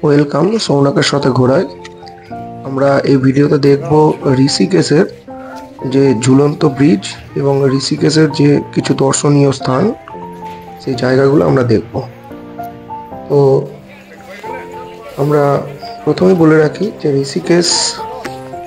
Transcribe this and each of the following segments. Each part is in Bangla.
ওয়েলকাম সৌনকের সাথে ঘোরায়। আমরা এই ভিডিওতে দেখব ঋষিকেশের যে ঝুলন্ত ব্রিজ এবং ঋষিকেশের যে কিছু দর্শনীয় স্থান, সেই জায়গাগুলো আমরা দেখব। তো আমরা প্রথমেই বলে রাখি যে ঋষিকেশ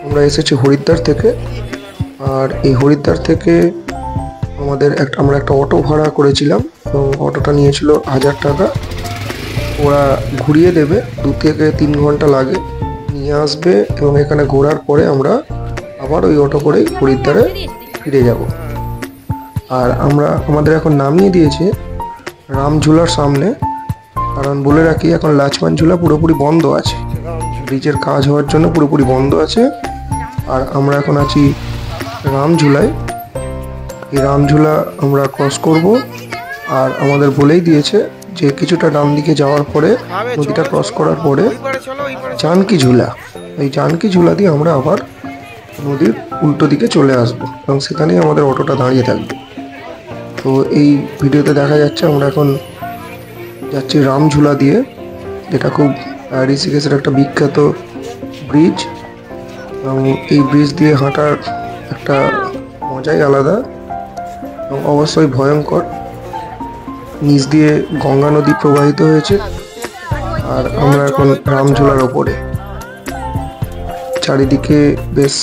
আমরা এসেছি হরিদ্বার থেকে। আর এই হরিদ্বার থেকে আমরা একটা অটো ভাড়া করেছিলাম এবং অটোটা নিয়েছিল 1000 টাকা। ওরা ঘুরিয়ে দেবে, 2 থেকে 3 ঘন্টা লাগে, নিয়ে আসবে এবং এখানে ঘোরার পরে আমরা আবার ওই অটো করেই হরিদ্বারে ফিরে যাব। আর আমাদের এখন নামিয়ে দিয়েছে রামঝুলার সামনে, কারণ বলে রাখি এখন লাচমান ঝুলা পুরোপুরি বন্ধ আছে, ব্রিজের কাজ হওয়ার জন্য পুরোপুরি বন্ধ আছে। আর আমরা এখন আছি রামঝুলায়। এই রামঝুলা আমরা ক্রস করব। আর আমাদের বলেই দিয়েছে যে কিছুটা ডান দিকে যাওয়ার পরে, নদীটা ক্রস করার পরে জানকি ঝুলা, এই জানকি ঝুলা দিয়ে আমরা আবার নদীর উল্টো দিকে চলে আসবো এবং সেখানেই আমাদের অটোটা দাঁড়িয়ে থাকবে। তো এই ভিডিওতে দেখা যাচ্ছে আমরা এখন যাচ্ছি রামঝুলা দিয়ে, যেটা খুব ঋষিকেশের একটা বিখ্যাত ব্রিজ এবং এই ব্রিজ দিয়ে হাঁটার একটা মজাই আলাদা এবং অবশ্যই ভয়ঙ্কর। নিচ দিয়ে গঙ্গা নদী প্রবাহিত হয়েছে। আর আমরা এখন রামঝুলার ওপরে, চারিদিকে বেশ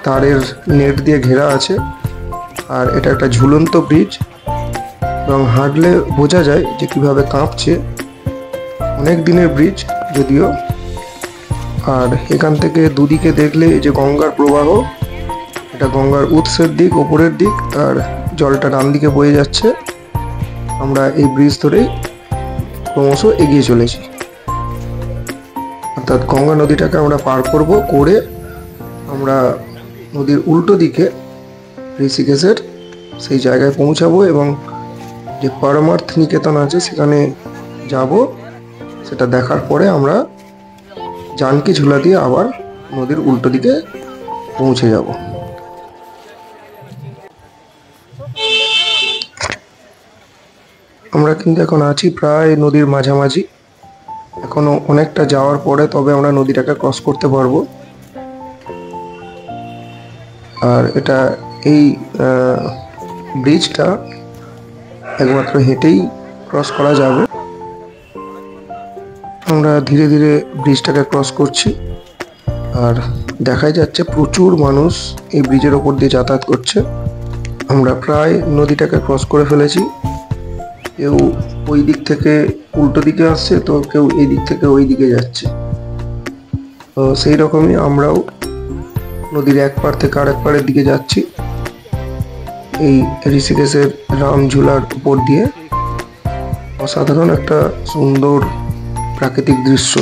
তারের নেট দিয়ে ঘেরা আছে। আর এটা একটা ঝুলন্ত ব্রিজ এবং হাঁটলে বোঝা যায় যে কিভাবে কাঁপছে। অনেক দিনের ব্রিজ যদিও। আর এখান থেকে দুদিকে দেখলে এই যে গঙ্গার প্রবাহ, এটা গঙ্গার উৎসের দিক, ওপরের দিক, আর জলটা ডান দিকে বয়ে যাচ্ছে। আমরা এই ব্রিজ ধরেই ক্রমশ এগিয়ে চলেছি, অর্থাৎ গঙ্গা নদীটাকে আমরা পার করে আমরা নদীর উল্টো দিকে ঋষিকেশের সেই জায়গায় পৌঁছাবো এবং যে পরমার্থ নিকেতন আছে সেখানে যাব। সেটা দেখার পরে আমরা জানকি ঝুলা দিয়ে আবার নদীর উল্টো দিকে পৌঁছে যাব। আমরা কিন্তু এখন আছি প্রায় নদীর মাঝামাঝি, এখনো অনেকটা যাওয়ার পরে তবে আমরা নদীটাকে ক্রস করতে পারবো। আর এই ব্রিজটা একমাত্র হেঁটেই ক্রস করা যাবে। আমরা ধীরে ধীরে ব্রিজটাকে ক্রস করছি। আর দেখাই যাচ্ছে প্রচুর মানুষ এই ব্রিজের ওপর দিয়ে যাতায়াত করছে। আমরা প্রায় নদীটাকে ক্রস করে ফেলেছি। কেউ ওই দিক থেকে উল্টো দিকে আসছে, তো কেউ এই দিক থেকে ওই দিকে যাচ্ছে। তো সেই রকমই আমরাও নদীর এক পার থেকে আরেক পাড়ের দিকে যাচ্ছি এই ঋষিকেশের রামঝুলার উপর দিয়ে। অসাধারণ একটা সুন্দর প্রাকৃতিক দৃশ্য।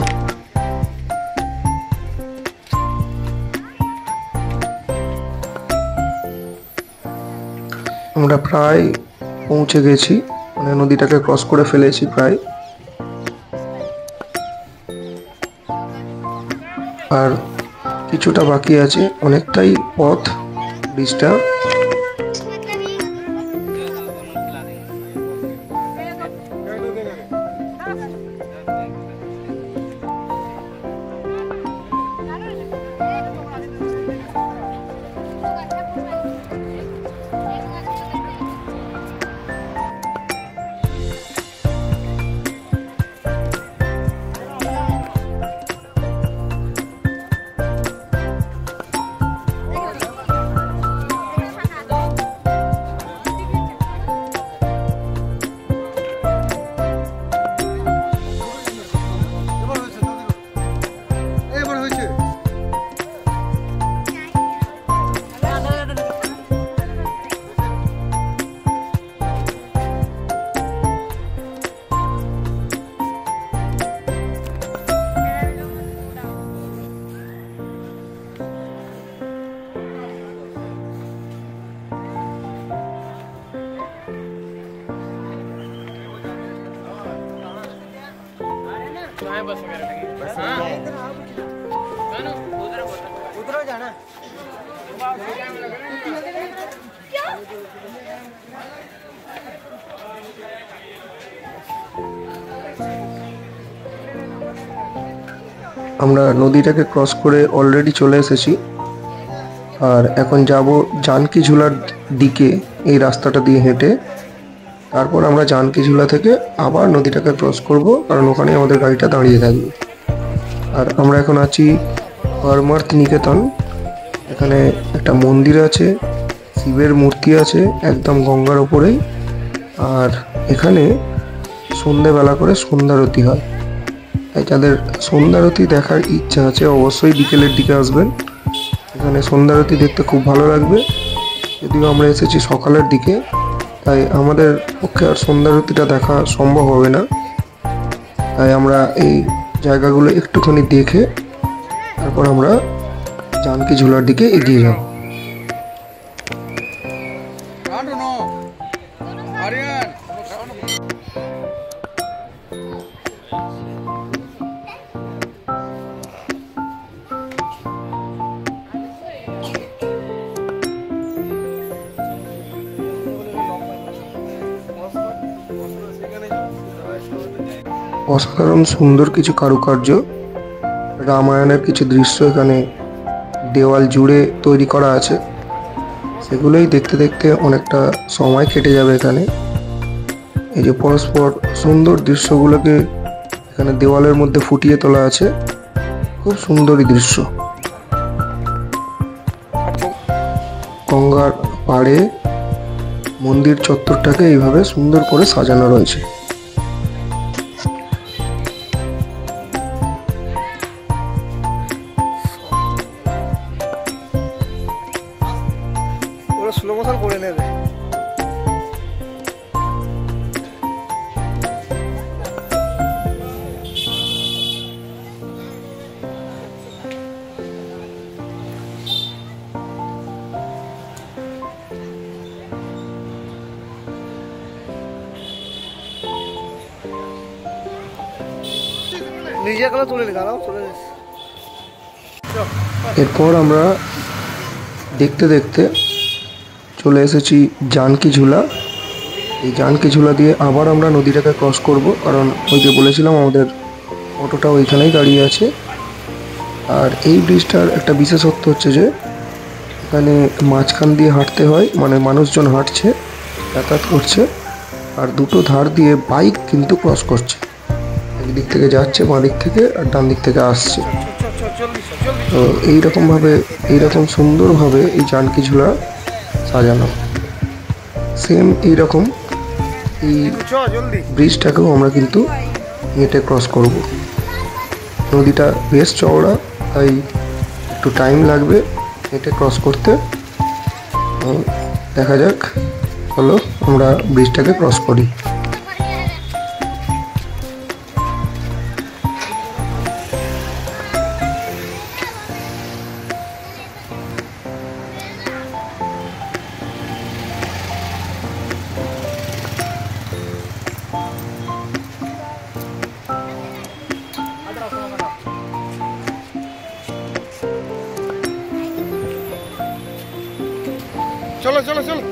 আমরা প্রায় পৌঁছে গেছি, মানে নদীটাকে ক্রস করে ফেলেছি প্রায়। আর কিছুটা বাকি আছে, অনেকটাই পথ ব্রিজটা। बस वगैरह लगी बस। हां उधर जाना क्या আমরা নদীটাকে ক্রস করে অলরেডি চলে এসেছি, আর এখন যাব জানকী ঝুলার দিকে এই রাস্তাটা দিয়ে হেঁটে। তারপর আমরা জানকী ঝুলা থেকে আবার নদীটাকে ক্রস করব, কারণ ওখানে আমাদের গাড়িটা দাঁড়িয়ে থাকবে। আর আমরা এখন আছি পরমার্থ নিকেতন। এখানে একটা মন্দির আছে, শিবের মূর্তি আছে একদম গঙ্গার ওপরেই। আর এখানে সন্ধেবেলা করে সন্ধ্যারতি হয়, তাই যাদের সন্ধ্যারতি দেখার ইচ্ছা আছে অবশ্যই বিকেলের দিকে আসবেন। এখানে সন্ধ্যারতি দেখতে খুব ভালো লাগবে। যদিও আমরা এসেছি সকালের দিকে, তাই আমাদের পক্ষে আর সন্ধ্যারতিটা দেখা সম্ভব হবে না। তাই আমরা এই জায়গাগুলো একটুখানি দেখে তারপর আমরা জানকী ঝুলার দিকে এগিয়ে যাব। অসাধারণ সুন্দর কিছু কারুকার্য, রামায়ণের কিছু দৃশ্য এখানে দেওয়াল জুড়ে তৈরি করা আছে। সেগুলোই দেখতে দেখতে অনেকটা সময় কেটে যাবে এখানে। এই যে পরস্পর সুন্দর দৃশ্যগুলোকে এখানে দেওয়ালের মধ্যে ফুটিয়ে তোলা আছে, খুব সুন্দরই দৃশ্য। গঙ্গার পাড়ে মন্দির চত্বরটাকে এইভাবে সুন্দর করে সাজানো রয়েছে। স্লো মোশন করে নেবে। নিজে গেলে তুলে দাঁড়াও, চলে যাচ্ছে। এরপর আমরা দেখতে দেখতে চলে এসেছি জানকী ঝুলা। এই জানকী ঝুলা দিয়ে আবার আমরা নদীটাকে ক্রস করব, কারণ ওই যে বলেছিলাম আমাদের অটোটা ওইখানেই দাঁড়িয়ে আছে। আর এই ব্রিজটার একটা বিশেষত্ব হচ্ছে যে এখানে মাঝখান দিয়ে হাঁটতে হয়, মানে মানুষজন হাঁটছে, যাতায়াত করছে, আর দুটো ধার দিয়ে বাইক কিন্তু ক্রস করছে। একদিক থেকে যাচ্ছে বাঁ দিক থেকে, আর ডান দিক থেকে আসছে। তো এইরকম সুন্দরভাবে এই জানকী ঝুলা সাজানো। সেম এইরকম এই ব্রিজটাকেও আমরা কিন্তু হেঁটে ক্রস করব। নদীটা বেশ চওড়া, তাই একটু টাইম লাগবে হেঁটে ক্রস করতে। দেখা যাক, চলো আমরা ব্রিজটাকে ক্রস করি। চলো চলো চলো।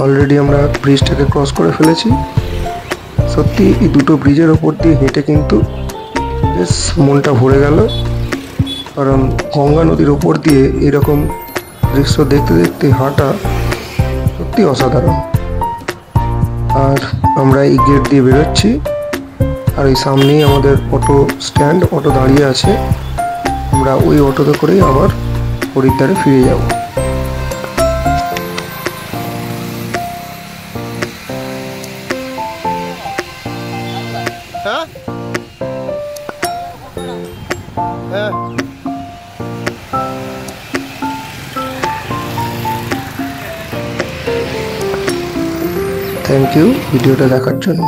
অলরেডি আমরা ব্রিজটাকে ক্রস করে ফেলেছি। সত্যি এই দুটো ব্রিজের ওপর দিয়ে হেঁটে কিন্তু বেশ মনটা ভরে গেল, কারণ গঙ্গা নদীর ওপর দিয়ে এরকম দৃশ্য দেখতে দেখতে হাঁটা সত্যি অসাধারণ। আর আমরা এই গেট দিয়ে বেরোচ্ছি, আর এই সামনেই আমাদের অটো স্ট্যান্ড, অটো দাঁড়িয়ে আছে। আমরা ওই অটোতে করেই আবার হরিদ্বারে ফিরে যাব। হ্যাঁ হ্যাঁ থ্যাংক ইউ ভিডিওটা দেখার জন্য।